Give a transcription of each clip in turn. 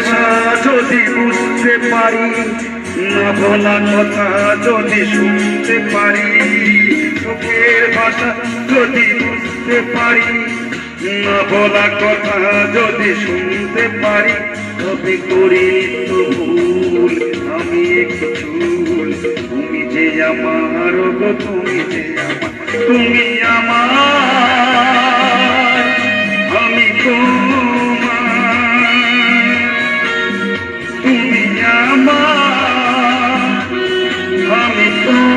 ভাষা যদি বুঝতে পারি, না বলা কথা যদি শুনতে পারি, চোখের ভাষা যদি বুঝতে পারি, না বলা কথা যদি শুনতে পারি, তবে করি নিত্য ভুল আমি একটু চুল। তুমি যে আমার গো, তুমি যে আমার, তুমি আমার, আমি তোমার, তুমি আমার, আমি তোমার।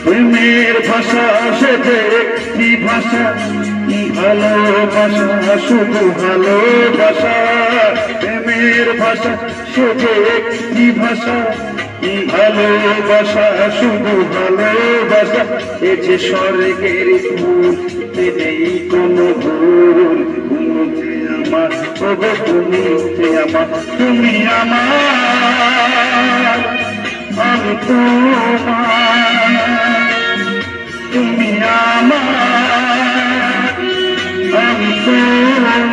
প্রেমের ভাষা সেটা একটি ভাষা, ভালোবাসা শুধু ভালোবাসা। প্রেমের ভাষা সেটা একটি ভাষা, ভালোবাসা শুধু ভালোবাসা। এ যে স্বর্গের ফুল, নেই কোনো ভুল। তুমি যে আমার, তবে তুমি যে আমার, তুমি আমার, আমি তোমার, তুমি আমার, আমি তোমার।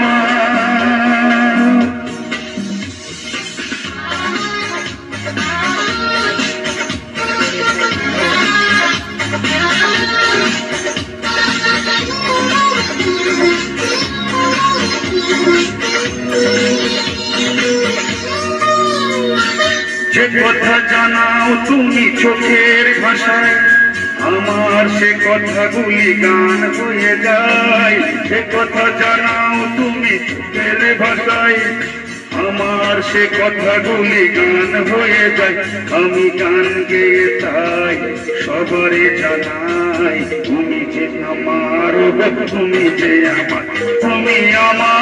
যে কথা জানাও তুমি চোখের ভাষায়, আমার সে কথাগুলি গান হয়ে যায়। সে কথা জানাও তুমি চোখের ভাষায়, আমার সে কথাগুলি গান হয়ে যায়। আমি গান গেয়ে তাই সবারে জানাই, তুমি যে আমার, তুমি যে আমার, তুমি আমার।